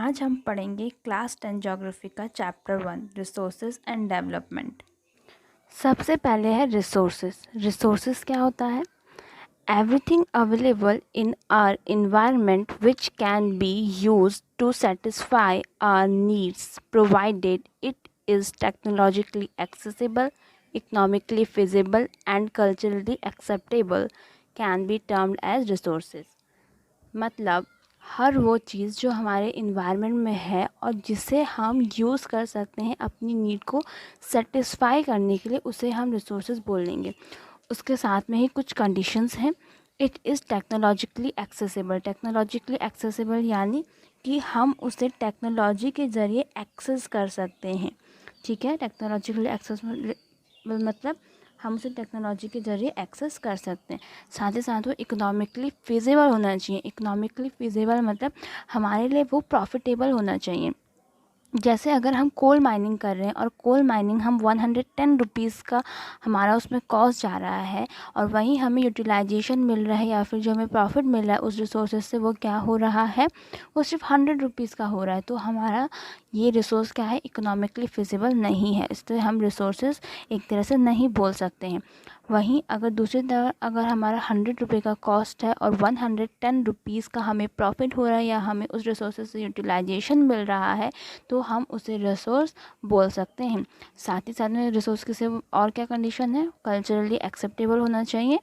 आज हम पढ़ेंगे क्लास 10 ज्योग्राफी का चैप्टर 1 रिसोर्सेज एंड डेवलपमेंट। सबसे पहले है रिसोर्सेज। रिसोर्सेज क्या होता है? Everything available in our environment which can be used to satisfy our needs provided it is technologically accessible, economically feasible and culturally acceptable can be termed as resources. मतलब हर वो चीज़ जो हमारे इन्वायरमेंट में है और जिसे हम यूज़ कर सकते हैं अपनी नीड को सेटिस्फाई करने के लिए, उसे हम रिसोर्सेज बोल लेंगे। उसके साथ में ही कुछ कंडीशंस हैं। It is technologically accessible. Technologically accessible यानी कि हम उसे टेक्नोलॉजी के ज़रिए एक्सेस कर सकते हैं। ठीक है, टेक्नोलॉजिकली एक्सेसिबल मतलब हम उसे टेक्नोलॉजी के ज़रिए एक्सेस कर सकते हैं। साथ ही साथ वो इकोनॉमिकली फिजिबल होना चाहिए। इकोनॉमिकली फिजिबल मतलब हमारे लिए वो प्रॉफिटेबल होना चाहिए। जैसे अगर हम कोल माइनिंग कर रहे हैं और कोल माइनिंग हम 110 रुपीज़ का हमारा उसमें कॉस्ट जा रहा है और वहीं हमें यूटिलाइजेशन मिल रहा है या फिर जो हमें प्रॉफिट मिल रहा है उस रिसोर्सेज से, वो क्या हो रहा है, वो सिर्फ 100 रुपीज़ का हो रहा है। तो हमारा ये रिसोर्स क्या है, इकोनॉमिकली फिजिबल नहीं है। इसलिए हम रिसोर्सेज एक तरह से नहीं बोल सकते हैं। वहीं अगर दूसरी तरफ अगर हमारा 100 रुपये का कॉस्ट है और 110 रुपीज़ का हमें प्रॉफिट हो रहा है या हमें उस रिसोर्सेज से यूटिलाइजेशन मिल रहा है, तो हम उसे रिसोर्स बोल सकते हैं। साथ ही साथ में रिसोर्स के से और क्या कंडीशन है, कल्चरली एक्सेप्टेबल होना चाहिए।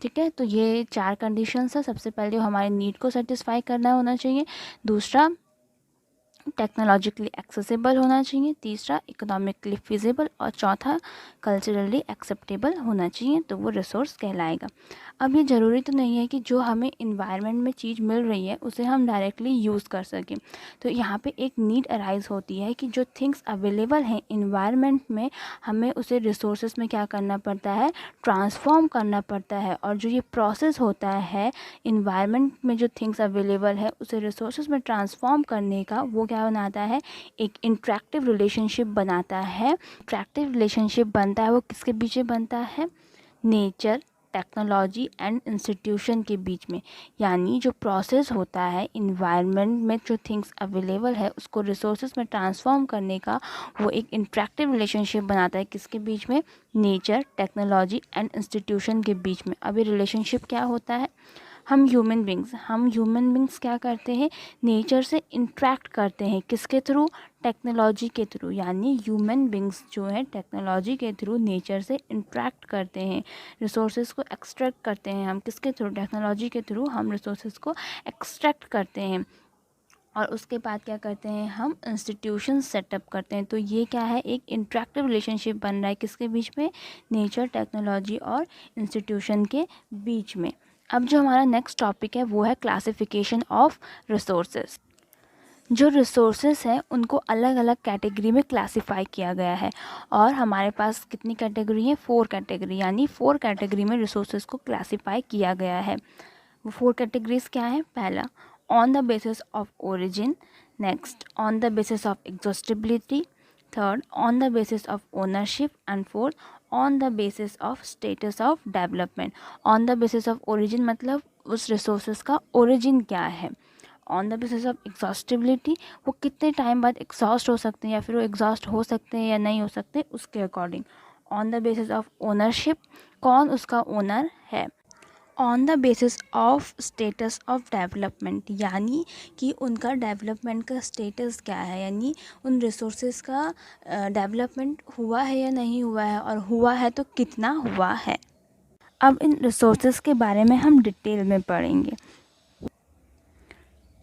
ठीक है, तो ये 4 कंडीशंस है। सबसे पहले हमारे नीड को सेटिस्फाई करना होना चाहिए, दूसरा टेक्नोलॉजिकली एक्सेसिबल होना चाहिए, तीसरा इकोनॉमिकली फिजिबल और चौथा कल्चरली एक्सेप्टेबल होना चाहिए, तो वो रिसोर्स कहलाएगा। अब ये ज़रूरी तो नहीं है कि जो हमें इन्वायरमेंट में चीज़ मिल रही है उसे हम डायरेक्टली यूज़ कर सकें। तो यहाँ पे एक नीड अराइज होती है कि जो थिंग्स अवेलेबल हैं इन्वायरमेंट में, हमें उसे रिसोर्सेज में क्या करना पड़ता है, ट्रांसफॉर्म करना पड़ता है। और जो ये प्रोसेस होता है इन्वायरमेंट में जो थिंग्स अवेलेबल है उसे रिसोर्सेज में ट्रांसफॉर्म करने का, वो क्या बनाता है, एक इंटरेक्टिव रिलेशनशिप बनाता है। इंटरेक्टिव रिलेशनशिप बनता है वो किसके बीच में बनता है, नेचर, टेक्नोलॉजी एंड इंस्टीट्यूशन के बीच में। यानी जो प्रोसेस होता है इन्वायरमेंट में जो थिंग्स अवेलेबल है उसको रिसोर्सेज में ट्रांसफॉर्म करने का, वो एक इंटरेक्टिव रिलेशनशिप बनाता है किसके बीच में, नेचर, टेक्नोलॉजी एंड इंस्टीट्यूशन के बीच में। अब ये रिलेशनशिप क्या होता है, हम ह्यूमन बींग्स क्या करते हैं, नेचर से इंट्रैक्ट करते हैं, किसके थ्रू, टेक्नोलॉजी के थ्रू। यानी ह्यूमन बींग्स जो है टेक्नोलॉजी के थ्रू नेचर से इंट्रैक्ट करते हैं, रिसोर्सेज को एक्सट्रैक्ट करते हैं। हम किसके थ्रू, टेक्नोलॉजी के थ्रू हम रिसोर्सेज को एक्सट्रैक्ट करते हैं। और उसके बाद क्या करते हैं, हम इंस्टीट्यूशन सेटअप करते हैं। तो ये क्या है, एक इंटरेक्टिव रिलेशनशिप बन रहा है किसके बीच में, नेचर, टेक्नोलॉजी और इंस्टीट्यूशन के बीच में। अब जो हमारा नेक्स्ट टॉपिक है वो है क्लासिफिकेशन ऑफ रिसोर्सेज। जो रिसोर्सेज हैं उनको अलग अलग कैटेगरी में क्लासिफाई किया गया है। और हमारे पास कितनी कैटेगरी है, 4 कैटेगरी, यानी 4 कैटेगरी में रिसोर्सेज को क्लासिफाई किया गया है। वो 4 कैटेगरीज क्या है, पहला on the basis of origin, next on the basis of exhaustibility, third on the basis of ownership and fourth on the basis of status of development. On the basis of origin मतलब उस resources का origin क्या है। On the basis of exhaustibility, वो कितने time बाद exhaust हो सकते हैं या फिर वो एग्जॉस्ट हो सकते हैं या नहीं हो सकते, उसके according. On the basis of ownership, कौन उसका ओनर है। On the basis of status of development, यानी कि उनका डेवलपमेंट का स्टेटस क्या है, यानी उन रिसोर्सेज का डेवलपमेंट हुआ है या नहीं हुआ है, और हुआ है तो कितना हुआ है। अब इन रिसोर्सेज के बारे में हम डिटेल में पढ़ेंगे।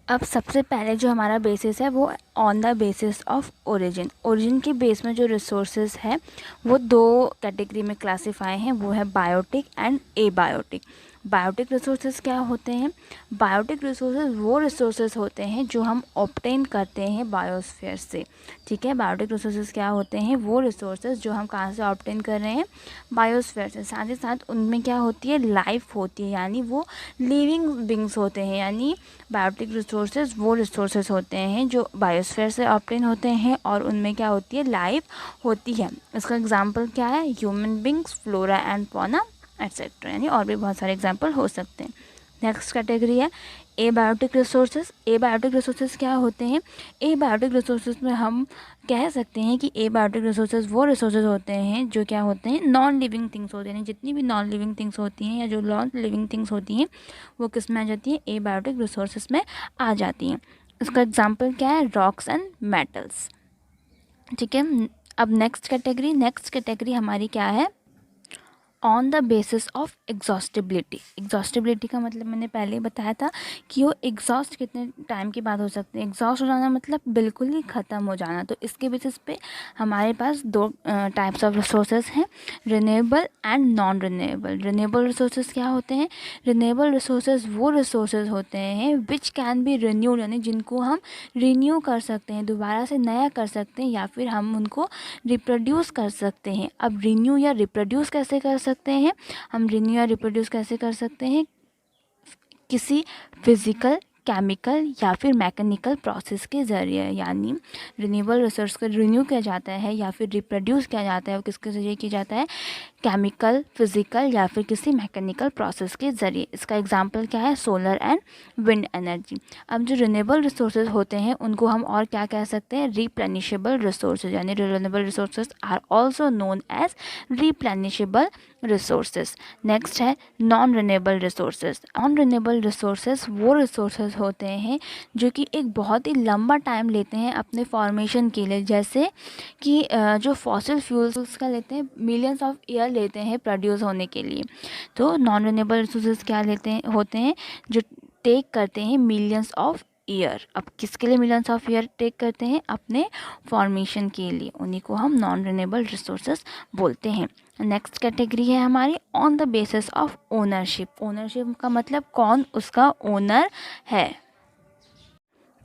अब सबसे पहले जो हमारा बेसिस है वो on the basis of origin. Origin के बेस में जो रिसोर्सेज है वो 2 कैटेगरी में क्लासिफाई हैं, वो है biotic and abiotic. Biotic resources क्या होते हैं, बायोटिक रिसोर्सेज वो रिसोर्सेज होते हैं जो हम ऑब्टेन करते हैं बायोस्फीयर से। ठीक है, बायोटिक रिसोर्सेज क्या होते हैं, वो रिसोर्सेज जो हम कहाँ से ऑब्टेन कर रहे हैं, बायोस्फीयर से। साथ ही साथ उनमें क्या होती है, लाइफ होती है, यानी वो लिविंग बींग्स होते हैं। यानी बायोटिक रिसोर्सेज वो रिसोर्सेज होते हैं जो बायोस्फीयर से ऑब्टेन होते हैं और उनमें क्या होती है, लाइफ होती है। इसका एग्जांपल क्या है, human beings, flora and fauna etcetera, यानी और भी बहुत सारे एग्जांपल हो सकते हैं। नेक्स्ट कैटेगरी है एबायोटिक रिसोर्सेज। एबायोटिक रिसोर्सेज क्या होते हैं? एबायोटिक रिसोर्सेज में हम कह सकते हैं कि एबायोटिक रिसोर्सेज वो रिसोर्सेज होते हैं जो क्या होते हैं, नॉन लिविंग थिंग्स होते हैं। जितनी भी नॉन लिविंग थिंग्स होती हैं या जो नॉन लिविंग थिंग्स होती हैं वो किस में आ जाती हैं? एबायोटिक रिसोर्सेज में आ जाती हैं। इसका एग्जाम्पल क्या है? Rocks and metals. ठीक है, अब नेक्स्ट कैटेगरी हमारी क्या है? On the basis of exhaustibility. Exhaustibility का मतलब मैंने पहले ही बताया था कि वो एग्जॉस्ट कितने टाइम के बाद हो सकते हैं। एग्जॉस्ट हो जाना मतलब बिल्कुल ही ख़त्म हो जाना। तो इसके बेसिस पे हमारे पास दो टाइप्स ऑफ रिसोर्सेज हैं, renewable and non renewable. Renewable resources क्या होते हैं? रिन्यूएबल रिसोर्सेज वो रिसोर्सेज होते हैं विच कैन बी रिन्यूड, यानी जिनको हम रिन्यू कर सकते हैं, दोबारा से नया कर सकते हैं, या फिर हम उनको रिप्रोड्यूस कर सकते हैं। अब रिन्यू या रिप्रोड्यूस कैसे कर सकते हैं? हम रिन्यू या रिप्रोड्यूस कैसे कर सकते हैं? किसी फिज़िकल, केमिकल या फिर मैकेनिकल प्रोसेस के ज़रिए। यानी रिन्यूएबल रिसोर्स को रिन्यू किया जाता है या फिर रिप्रोड्यूस किया जाता है, वो किसके ज़रिए किया जाता है? केमिकल, फिज़िकल या फिर किसी मैकेनिकल प्रोसेस के ज़रिए। इसका एग्जांपल क्या है? Solar and wind energy. अब जो रिन्यूएबल रिसोर्सेज होते हैं उनको हम और क्या कह सकते हैं? Replenishable resources. यानी renewable resources are also known as replenishable resources. Next है non renewable resources. Non renewable resources वो रिसोर्सेज होते हैं जो कि एक बहुत ही लंबा टाइम लेते हैं अपने फॉर्मेशन के लिए। जैसे कि जो फॉसिल फ्यूल्स का लेते हैं, मिलियंस ऑफ ईयर लेते हैं प्रोड्यूस होने के लिए। तो नॉन रिन्यूएबल रिसोर्सेज क्या लेते हैं होते हैं? जो टेक करते हैं मिलियंस ऑफ ईयर। अब किसके लिए मिलियंस ऑफ ईयर टेक करते हैं? अपने फॉर्मेशन के लिए। उन्हीं को हम नॉन रिन्यूएबल रिसोर्सेज बोलते हैं। नेक्स्ट कैटेगरी है हमारी on the basis of ownership. Ownership का मतलब कौन उसका ओनर है।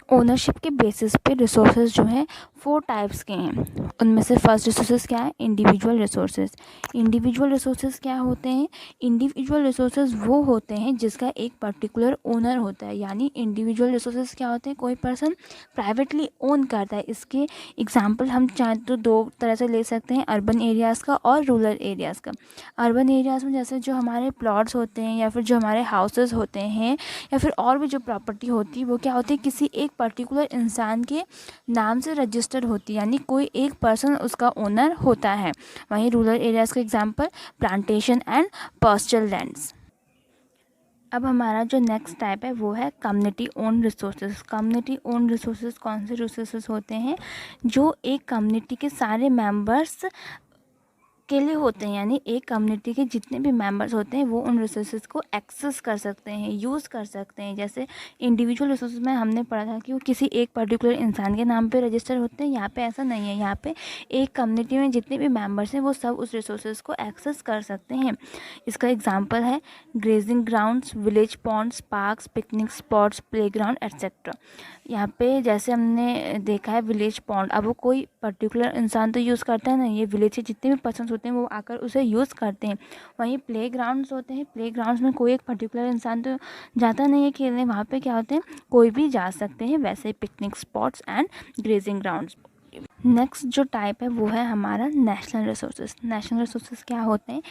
ओनरशिप के बेसिस पे रिसोर्सेज जो हैं 4 टाइप्स के हैं। उनमें से फर्स्ट रिसोर्सेज क्या है? Individual resources. इंडिविजुअल रिसोर्सेज क्या होते हैं? इंडिविजुअल रिसोर्सेज वो होते हैं जिसका एक पर्टिकुलर ओनर होता है। यानी इंडिविजुअल रिसोर्सेज क्या होते हैं? कोई पर्सन प्राइवेटली ओन करता है। इसके एग्जाम्पल हम चाहें तो 2 तरह से ले सकते हैं, अर्बन एरियाज़ का और रूरल एरियाज़ का। अर्बन एरियाज़ में जैसे जो हमारे प्लॉट्स होते हैं या फिर जो हमारे हाउसेज होते हैं या फिर और भी जो प्रॉपर्टी होती है वो क्या होती है? किसी एक पर्टिकुलर इंसान के नाम से रजिस्टर होती है, यानी कोई एक पर्सन उसका ओनर होता है। वहीं रूरल एरियाज़ का example plantation and pasture lands. अब हमारा जो नेक्स्ट टाइप है वो है community own resources. Community own resources कौन से रिसोर्सेज होते हैं? जो एक कम्युनिटी के सारे मेंबर्स के लिए होते हैं। यानी एक कम्युनिटी के जितने भी मेंबर्स होते हैं वो उन रिसोर्सेज को एक्सेस कर सकते हैं, यूज़ कर सकते हैं। जैसे इंडिविजुअल रिसोर्सेज में हमने पढ़ा था कि वो किसी एक पर्टिकुलर इंसान के नाम पे रजिस्टर होते हैं। यहाँ पे ऐसा नहीं है। यहाँ पे एक कम्युनिटी में जितने भी मेंबर्स हैं वो सब उस रिसोर्सेज को एक्सेस कर सकते हैं। इसका एग्जाम्पल है grazing grounds, village ponds, parks, picnic spots, playground etcetera. यहाँ पे जैसे हमने देखा है विलेज पॉन्ड, अब वो कोई पर्टिकुलर इंसान तो यूज़ करता है ना, ये विलेज के जितने भी पर्सन होते हैं वो आकर उसे यूज़ करते हैं। वहीं प्ले ग्राउंड्स होते हैं, प्ले ग्राउंड्स में कोई एक पर्टिकुलर इंसान तो जाता नहीं है खेलने, वहाँ पे क्या होते हैं कोई भी जा सकते हैं। वैसे picnic spots and grazing grounds. Next जो टाइप है वो है हमारा नेशनल रिसोर्सेज। नेशनल रिसोर्सेज क्या होते हैं?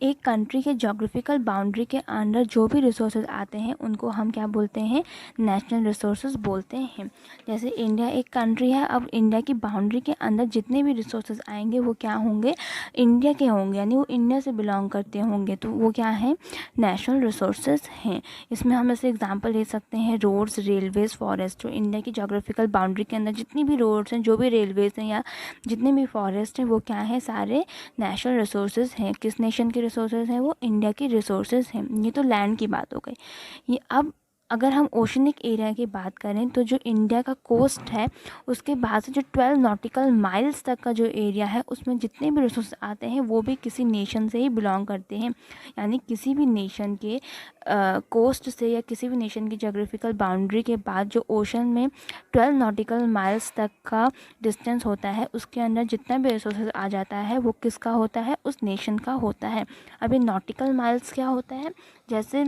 एक कंट्री के जोग्राफिकल बाउंड्री के अंडर जो भी रिसोर्सेज आते हैं उनको हम क्या बोलते हैं? नेशनल रिसोर्सेज बोलते हैं। जैसे इंडिया एक कंट्री है, अब इंडिया की बाउंड्री के अंदर जितने भी रिसोर्सेज आएंगे वो क्या होंगे? इंडिया के होंगे, यानी वो इंडिया से बिलोंग करते होंगे, तो वो क्या है? नेशनल रिसोर्सेज हैं। इसमें हम ऐसे एग्जाम्पल ले सकते हैं रोड्स, रेलवेज़, फॉरेस्ट। जो इंडिया की जोग्राफिकल बाउंड्री के अंदर जितनी भी रोड्स हैं, जो भी रेलवेज़ हैं या जितने भी फॉरेस्ट हैं वो क्या है? सारे नेशनल रिसोर्सेज हैं। किस नेशन के रिसोर्सेज हैं? वो इंडिया की रिसोर्सेज हैं। ये तो लैंड की बात हो गई। ये अब अगर हम ओशनिक एरिया की बात करें तो जो इंडिया का कोस्ट है उसके बाद से जो 12 नॉटिकल माइल्स तक का जो एरिया है उसमें जितने भी रिसोर्स आते हैं वो भी किसी नेशन से ही बिलोंग करते हैं। यानी किसी भी नेशन के कोस्ट से या किसी भी नेशन की जोग्राफिकल बाउंड्री के बाद जो ओशन में 12 नॉटिकल माइल्स तक का डिस्टेंस होता है उसके अंदर जितना भी रिसोर्सेज आ जाता है वो किसका होता है? उस नेशन का होता है। अभी नॉटिकल माइल्स क्या होता है? जैसे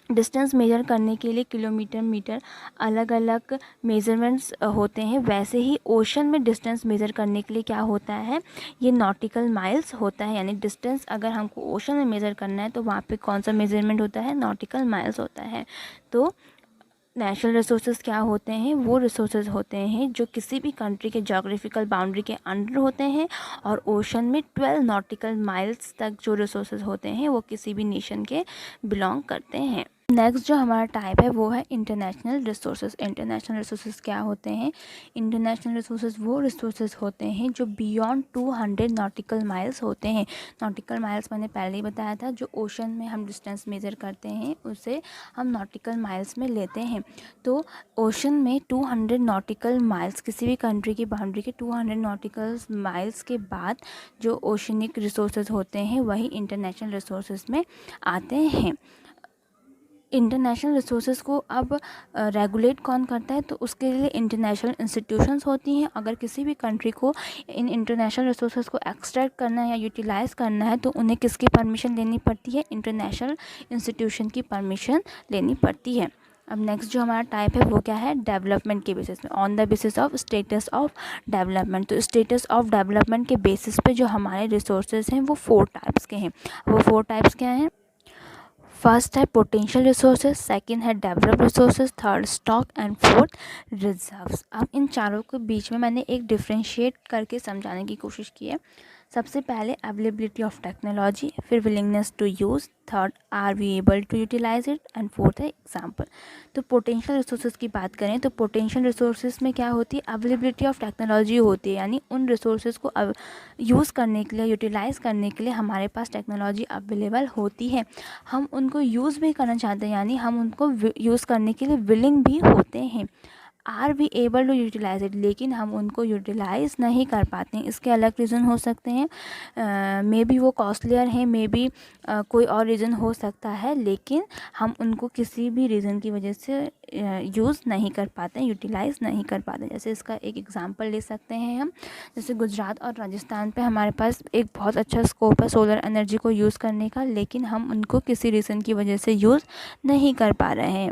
डिस्टेंस मेजर करने के लिए किलोमीटर, मीटर अलग अलग मेज़रमेंट्स होते हैं, वैसे ही ओशन में डिस्टेंस मेज़र करने के लिए क्या होता है, ये नॉटिकल माइल्स होता है। यानी डिस्टेंस अगर हमको ओशन में मेज़र करना है तो वहाँ पे कौन सा मेज़रमेंट होता है, नॉटिकल माइल्स होता है। तो नेचुरल रिसोर्सेज क्या होते हैं, वो रिसोर्सेज होते हैं जो किसी भी कंट्री के जोग्राफिकल बाउंड्री के अंडर होते हैं, और ओशन में 12 नॉटिकल माइल्स तक जो रिसोर्सेज होते हैं वो किसी भी नेशन के बिलोंग करते हैं। नेक्स्ट जो हमारा टाइप है वो है इंटरनेशनल रिसोर्सेज। इंटरनेशनल रिसोर्सेज क्या होते हैं, इंटरनेशनल रिसोर्सेज वो रिसोर्सेज होते हैं जो बियॉन्ड 200 नॉटिकल माइल्स होते हैं। नॉटिकल माइल्स मैंने पहले ही बताया था, जो ओशन में हम डिस्टेंस मेज़र करते हैं उसे हम नॉटिकल माइल्स में लेते हैं। तो ओशन में 200 नॉटिकल माइल्स, किसी भी कंट्री की बाउंड्री के 200 नॉटिकल माइल्स के बाद जो ओशनिक रिसोर्सेज होते हैं वही इंटरनेशनल रिसोर्सेज में आते हैं। इंटरनेशनल रिसोर्सेज को अब रेगुलेट कौन करता है, तो उसके लिए इंटरनेशनल इंस्टीट्यूशंस होती हैं। अगर किसी भी कंट्री को इन इंटरनेशनल रिसोर्सेज को एक्सट्रैक्ट करना है या यूटिलाइज़ करना है तो उन्हें किसकी परमिशन लेनी पड़ती है, इंटरनेशनल इंस्टीट्यूशन की परमिशन लेनी पड़ती है। अब नेक्स्ट जो हमारा टाइप है वो क्या है, डेवलपमेंट के बेसिस में, on the basis of status of development. तो स्टेटस ऑफ डेवलपमेंट के बेसिस पे जो हमारे रिसोर्सेज हैं वो 4 टाइप्स के हैं। वो 4 टाइप्स क्या हैं, फर्स्ट है पोटेंशियल रिसोर्सेज, सेकंड है developed resources, third stock and fourth reserves. अब इन चारों के बीच में मैंने एक डिफ्रेंशिएट करके समझाने की कोशिश की है। सबसे पहले अवेलेबिलिटी ऑफ टेक्नोलॉजी, फिर willingness to use, third are we able to utilize it, and fourth है एग्जाम्पल। तो पोटेंशियल रिसोर्सेज की बात करें तो पोटेंशियल रिसोर्सेज में क्या होती है, अवेलेबिलिटी ऑफ टेक्नोलॉजी होती है, यानी उन रिसोर्सेज को यूज़ करने के लिए, यूटिलाइज़ करने के लिए हमारे पास टेक्नोलॉजी अवेलेबल होती है। हम उनको यूज़ भी करना चाहते हैं, यानी हम उनको यूज़ करने के लिए विलिंग भी होते हैं। Are we able to utilize it, लेकिन हम उनको यूटिलाइज़ नहीं कर पाते हैं। इसके अलग रीज़न हो सकते हैं, मे बी वो कॉस्टलियर हैं, मे बी कोई और रीज़न हो सकता है, लेकिन हम उनको किसी भी रीज़न की वजह से यूज़ नहीं कर पाते हैं, यूटिलाइज़ नहीं कर पाते। जैसे इसका एक एग्जांपल ले सकते हैं हम, जैसे गुजरात और राजस्थान पे हमारे पास एक बहुत अच्छा स्कोप है सोलर एनर्जी को यूज़ करने का, लेकिन हम उनको किसी रीज़न की वजह से यूज़ नहीं कर पा रहे हैं।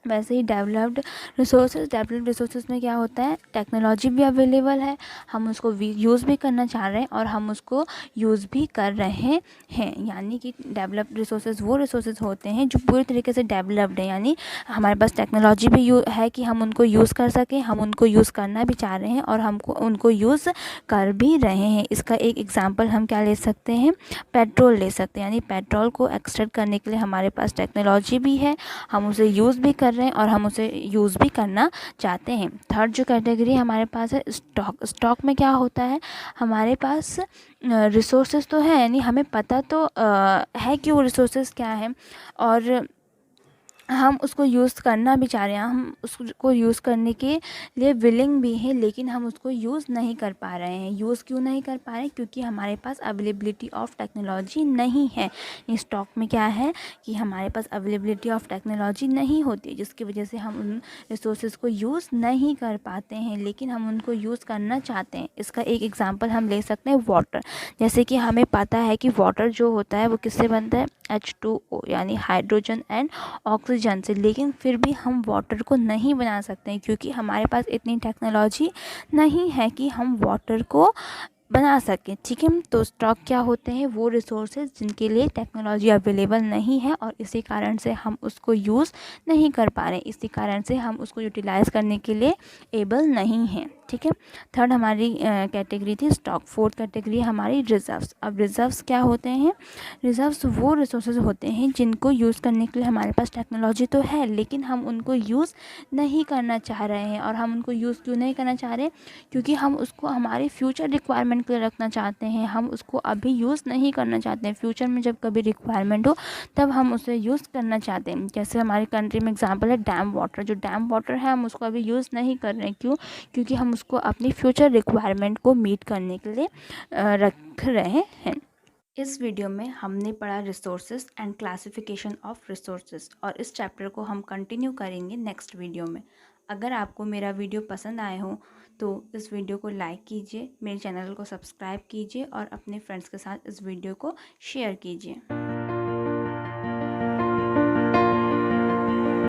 वैसे ही डेवलप्ड रिसोर्सेज में क्या होता है, टेक्नोलॉजी भी अवेलेबल है, हम उसको यूज़ भी करना चाह रहे हैं और हम उसको यूज़ भी कर रहे हैं। यानी कि डेवलप्ड रिसोर्सेज वो रिसोर्सेज होते हैं जो पूरी तरीके से डेवलप्ड है, यानी हमारे पास टेक्नोलॉजी भी है कि हम उनको यूज़ कर सकें, हम उनको यूज़ करना भी चाह रहे हैं और हमको उनको यूज़ कर भी रहे हैं। इसका एक एग्जाम्पल हम क्या ले सकते हैं, पेट्रोल ले सकते हैं। यानी पेट्रोल को एक्सट्रैक्ट करने के लिए हमारे पास टेक्नोलॉजी भी है, हम उसे यूज़ भी कर रहे हैं और हम उसे यूज़ भी करना चाहते हैं। थर्ड जो कैटेगरी हमारे पास है स्टॉक। स्टॉक में क्या होता है, हमारे पास रिसोर्सेज तो है, यानी हमें पता तो है कि वो रिसोर्सेज क्या है और हम उसको यूज़ करना भी चाह रहे हैं, हम उसको यूज़ करने के लिए विलिंग भी हैं, लेकिन हम उसको यूज़ नहीं कर पा रहे हैं। यूज़ क्यों नहीं कर पा रहे हैं, क्योंकि हमारे पास अवेलेबिलिटी ऑफ टेक्नोलॉजी नहीं है। इस स्टॉक में क्या है कि हमारे पास अवेलेबिलिटी ऑफ टेक्नोलॉजी नहीं होती, जिसकी वजह से हम उन रिसोर्सेज को यूज़ नहीं कर पाते हैं, लेकिन हम उनको यूज़ करना चाहते हैं। इसका एक एग्जाम्पल हम ले सकते हैं वाटर। जैसे कि हमें पता है कि वाटर जो होता है वो किससे बनता है, H2O, यानी हाइड्रोजन एंड ऑक्सीजन से, लेकिन फिर भी हम वाटर को नहीं बना सकते हैं क्योंकि हमारे पास इतनी टेक्नोलॉजी नहीं है कि हम वाटर को बना सकें। ठीक है, तो स्टॉक क्या होते हैं, वो रिसोर्सेज जिनके लिए टेक्नोलॉजी अवेलेबल नहीं है और इसी कारण से हम उसको यूज़ नहीं कर पा रहे हैं, इसी कारण से हम उसको यूटिलाइज़ करने के लिए एबल नहीं हैं। ठीक है, थर्ड हमारी कैटेगरी थी स्टॉक। फोर्थ कैटेगरी हमारी रिजर्व्स। अब रिजर्व्स क्या होते हैं, रिजर्व्स वो रिसोर्सेज होते हैं जिनको यूज़ करने के लिए हमारे पास टेक्नोलॉजी तो है, लेकिन हम उनको यूज़ नहीं करना चाह रहे हैं। और हम उनको यूज़ क्यों नहीं करना चाह रहे, क्योंकि हम उसको हमारे फ्यूचर रिक्वायरमेंट के लिए रखना चाहते हैं, हम उसको अभी यूज़ नहीं करना चाहते हैं। फ्यूचर में जब कभी रिक्वायरमेंट हो तब हम उसे यूज़ करना चाहते हैं। जैसे हमारी कंट्री में एग्जांपल है डैम वाटर। जो डैम वाटर है हम उसको अभी यूज़ नहीं कर रहे हैं, क्यों, क्योंकि हम उसको अपनी फ्यूचर रिक्वायरमेंट को मीट करने के लिए रख रहे हैं। इस वीडियो में हमने पढ़ा resources and classification of resources, और इस चैप्टर को हम कंटिन्यू करेंगे नेक्स्ट वीडियो में। अगर आपको मेरा वीडियो पसंद आए हो तो इस वीडियो को लाइक कीजिए, मेरे चैनल को सब्सक्राइब कीजिए और अपने फ्रेंड्स के साथ इस वीडियो को शेयर कीजिए।